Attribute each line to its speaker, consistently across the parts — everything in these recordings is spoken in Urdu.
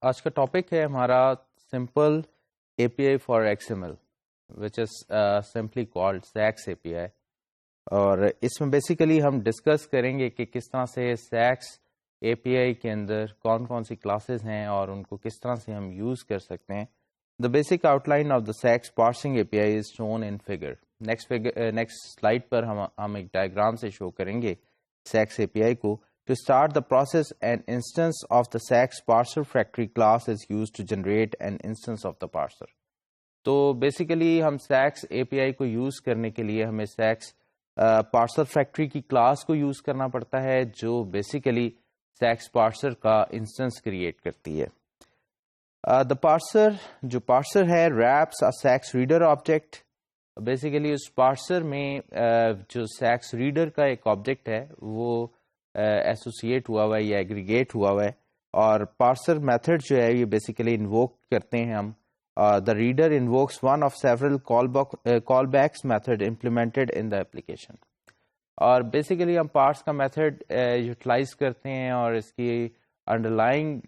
Speaker 1: آج کا ٹاپک ہے ہمارا simple A P I for X M L which is simply called SAX A P I. اور اس میں بیسیکلی ہم ڈسکس کریں گے کہ کس طرح سے سیکس اے پی آئی کے اندر کون کون سی کلاسز ہیں اور ان کو کس طرح سے ہم یوز کر سکتے ہیں. The basic outline of the SAX parsing A P I is shown in figure. Next slide پر ہم ایک ڈائیگرام سے شو کریں گے سیکس اے پی آئی کو. To start the process, an instance of the SAX parser factory class is used to generate an instance of the parser. تو بیسیکلی ہم سیکس اے پی آئی کو یوز کرنے کے لیے ہمیں سیکس پارسر فیکٹری کی کلاس کو یوز کرنا پڑتا ہے جو بیسیکلی سیکس پارسر کا انسٹنس کریٹ کرتی ہے. دا پارسر جو پارسر ہے ریپس ا سیکس ریڈر آبجیکٹ. بیسیکلی اس پارسر میں جو سیکس ریڈر کا ایک آبجیکٹ ہے وہ ایسوسیٹ ہوا ہوا ہے یا ایگریگیٹ ہوا ہوا ہے اور پارسر میتھڈ جو ہے یہ بیسیکلی انووک کرتے ہیں ہم. The reader invokes one of several callbacks method implemented in the application. اور بیسیکلی ہم پارس کا میتھڈ یوٹیلائز کرتے ہیں اور اس کی انڈر لائنگ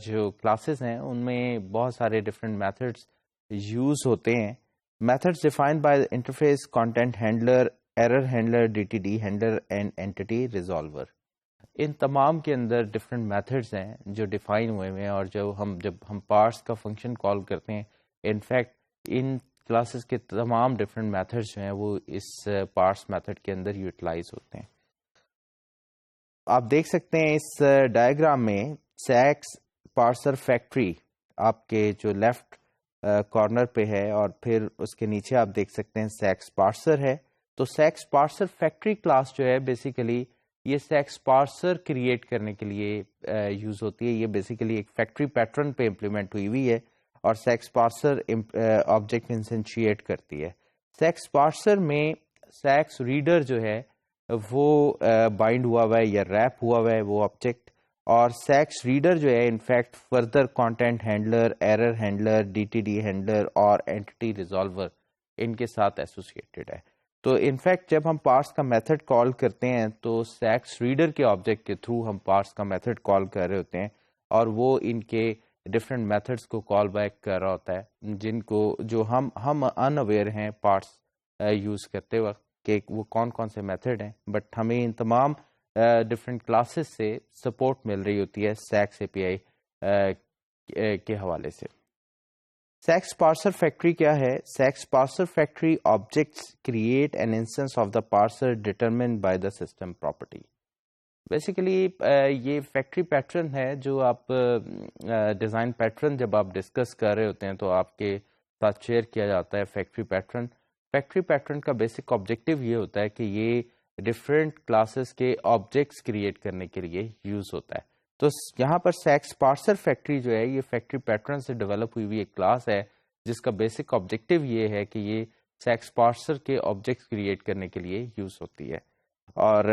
Speaker 1: جو کلاسز ہیں ان میں بہت سارے ڈفرینٹ میتھڈس یوز ہوتے ہیں. Methods defined by interface content handler error handler D T D handler and entity resolver. ان تمام کے اندر ڈفرینٹ میتھڈز ہیں جو ڈیفائن ہوئے ہیں اور جب ہم پارس کا فنکشن کال کرتے ہیں انفیکٹ ان کلاسز کے تمام ڈفرینٹ میتھڈز جو ہیں وہ اس پارس میتھڈ کے اندر یوٹیلائز ہوتے ہیں. آپ دیکھ سکتے ہیں اس ڈائیگرام میں سیکس پارسر فیکٹری آپ کے جو لیفٹ کارنر پہ ہے اور پھر اس کے نیچے آپ دیکھ سکتے ہیں سیکس پارسر ہے. تو سیکس پارسر فیکٹری کلاس جو ہے بیسیکلی یہ سیکس پارسر کریٹ کرنے کے لیے یوز ہوتی ہے. یہ بیسیکلی ایک فیکٹری پیٹرن پہ امپلیمنٹ ہوئی ہوئی ہے اور سیکس پارسر آبجیکٹ انسینشیٹ کرتی ہے. سیکس پارسر میں سیکس ریڈر جو ہے وہ بائنڈ ہوا ہوا ہے یا ریپ ہوا ہوا ہے وہ آبجیکٹ. اور سیکس ریڈر جو ہے in fact further content handler error handler D T D handler اور اینٹی ریزالور ان کے ساتھ ایسوسیٹڈ ہے. تو انفیکٹ جب ہم پارس کا میتھڈ کال کرتے ہیں تو سیکس ریڈر کے آبجیکٹ کے تھرو ہم پارس کا میتھڈ کال کر رہے ہوتے ہیں اور وہ ان کے ڈفرینٹ میتھڈس کو کال بیک کر رہا ہوتا ہے جن کو جو ہم ان اویئر ہیں پارس یوز کرتے وقت کہ وہ کون کون سے میتھڈ ہیں. بٹ ہمیں ان تمام ڈفرینٹ کلاسز سے سپورٹ مل رہی ہوتی ہے سیکس اے پی آئی کے حوالے سے. سیکس پارسر فیکٹری کیا ہے؟ SAX parser factory objects create an instance of the parser determined by the system property. Basically یہ فیکٹری پیٹرن ہے جو آپ ڈیزائن پیٹرن جب آپ ڈسکس کر رہے ہوتے ہیں تو آپ کے ساتھ شیئر کیا جاتا ہے فیکٹری پیٹرن. فیکٹری پیٹرن کا بیسک آبجیکٹیو یہ ہوتا ہے کہ یہ ڈفرینٹ کلاسز کے آبجیکٹس کریٹ کرنے کے لیے یوز ہوتا ہے. تو یہاں پر سیکس پارسر فیکٹری جو ہے یہ فیکٹری پیٹرن سے ڈیولپ ہوئی ہوئی ایک کلاس ہے جس کا بیسک آبجیکٹیو یہ ہے کہ یہ سیکس پارسر کے آبجیکٹس کریٹ کرنے کے لیے یوز ہوتی ہے. اور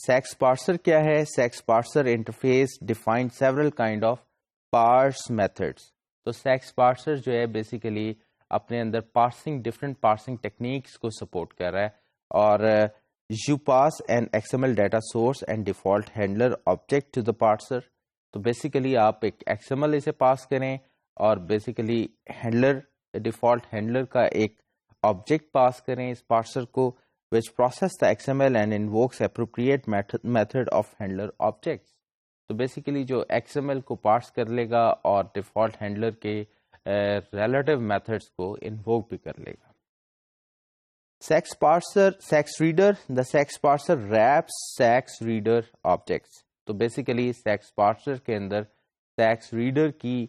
Speaker 1: سیکس پارسر کیا ہے؟ SAX parser interface defined several kind of parse methods. تو سیکس پارسر جو ہے بیسیکلی اپنے اندر ڈفرینٹ پارسنگ ٹیکنیکس کو سپورٹ کر رہا ہے. اور you pass an XML data source and default handler object to the parser. تو بیسیکلی آپ ایک XML اسے پاس کریں اور بیسیکلی ہینڈلر ڈیفالٹ ہینڈلر کا ایک آبجیکٹ پاس کریں اس پارسر کو which process the XML and invokes appropriate method of handler objects. تو بیسیکلی جو XML کو پارس کر لے گا اور ڈیفالٹ ہینڈلر کے ریلیٹیو میتھڈس کو انووک بھی کر لے گا. SAX parser SAX reader the SAX parser wraps SAX reader objects. تو بیسیکلی سیکس پارسر کے اندر سیکس ریڈر کی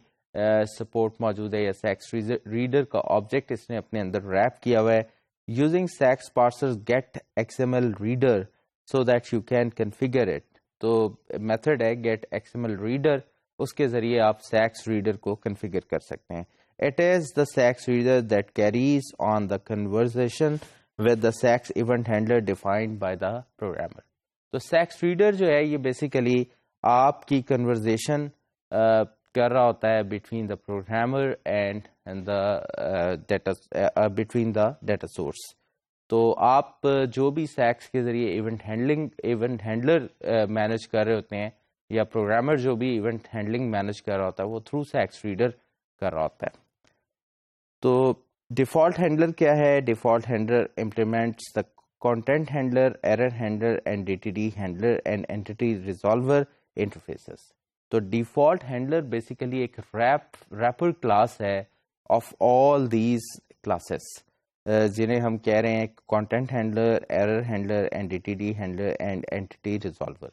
Speaker 1: سپورٹ موجود ہے یا سیکس ریڈر کا آبجیکٹ اس نے اپنے اندر ریپ کیا ہوا ہے using SAX parser get X M L reader so that you can configure it. تو میتھڈ ہے get X M L reader, اس کے ذریعے آپ سیکس ریڈر کو کنفیگر کر سکتے ہیں. It is the SAX reader that carries on the conversation with the SAX event handler defined by the programmer. تو SAX reader جو ہے یہ بیسیکلی آپ کی کنورزیشن کر رہا ہوتا ہے between the programmer and between the data source. تو آپ جو بھی سیکس کے ذریعے ایونٹ ہینڈلر مینیج کر رہے ہوتے ہیں یا پروگرامر جو بھی ایونٹ ہینڈلنگ مینیج کر رہا ہوتا ہے وہ تھرو سیکس ریڈر کر رہا ہوتا ہے. تو ڈیفالٹ ہینڈلر کیا ہے؟ Default handler implements the content handler, error handler and DTD handler and entity resolver interfaces. تو ڈیفالٹ ہینڈلر بیسیکلی ایک ریپر کلاس ہے آف آل دیز کلاسز جنہیں ہم کہہ رہے ہیں content handler, error handler and D T D handler and entity resolver.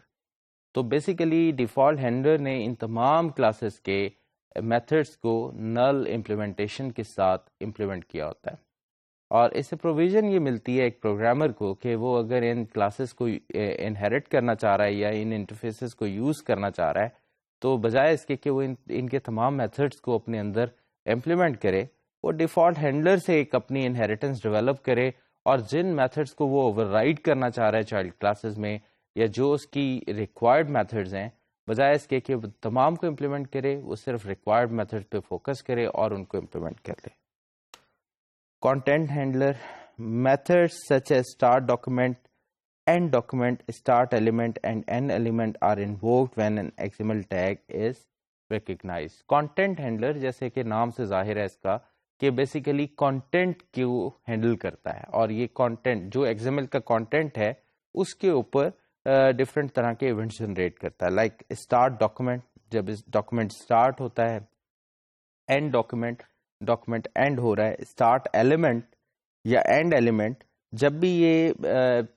Speaker 1: تو بیسیکلی ڈیفالٹ ہینڈلر نے ان تمام کلاسز کے میتھڈس کو نل امپلیمنٹیشن کے ساتھ امپلیمنٹ کیا ہوتا ہے، اور اس سے پروویژن یہ ملتی ہے ایک پروگرامر کو کہ وہ اگر ان کلاسز کو انہیرٹ کرنا چاہ رہا ہے یا ان انٹرفیسز کو یوز کرنا چاہ رہا ہے تو بجائے اس کے کہ وہ ان کے تمام میتھڈس کو اپنے اندر امپلیمنٹ کرے، وہ ڈیفالٹ ہینڈلر سے ایک اپنی انہیریٹنس ڈیولپ کرے، اور جن میتھڈس کو وہ اوور رائڈ کرنا چاہ رہا ہے چائلڈ کلاسز میں یا جو اس کی ریکوائرڈ میتھڈز ہیں، بجائے اس کے کہ وہ تمام کو امپلیمنٹ کرے وہ صرف ریکوائرڈ میتھڈ پہ فوکس کرے اور ان کو امپلیمنٹ کر لے. Content handler methods such as start document, end document, start element and end element are invoked when an XML tag is recognized. Content handler جیسے کہ نام سے ظاہر ہے اس کا کہ بیسیکلی کانٹینٹ کو ہینڈل کرتا ہے، اور یہ کانٹینٹ جو XML کا کانٹینٹ ہے اس کے اوپر ڈفرینٹ طرح کے ایونٹس جنریٹ کرتا ہے. لائک اسٹارٹ ڈاکومنٹ، جب ڈاکومنٹ اسٹارٹ ہوتا ہے، اینڈ ڈاکومنٹ اینڈ ہو رہا ہے، اسٹارٹ ایلیمنٹ یا اینڈ ایلیمنٹ جب بھی یہ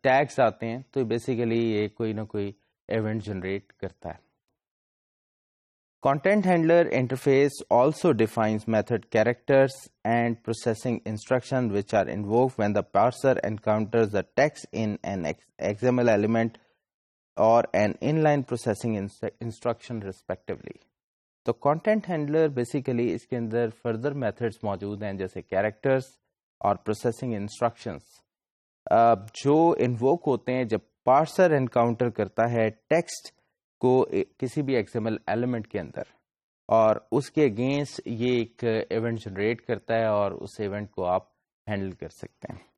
Speaker 1: ٹیگس آتے ہیں تو بیسیکلی یہ کوئی نہ کوئی ایونٹ جنریٹ کرتا ہے. Content handler interface also defines method characters and processing instructions which are invoked when the parser encounters the text in an XML element or an inline processing instruction respectively. تو کانٹینٹ ہینڈلر بیسیکلی اس کے اندر فردر میتھڈس موجود ہیں جیسے کیریکٹرس اور پروسیسنگ انسٹرکشنس جو انووک ہوتے ہیں جب پارسر انکاؤنٹر کرتا ہے ٹیکسٹ کو کسی بھی XML ایلیمنٹ کے اندر، اور اس کے اگینسٹ یہ ایک ایونٹ جنریٹ کرتا ہے اور اس ایونٹ کو آپ ہینڈل کر سکتے ہیں.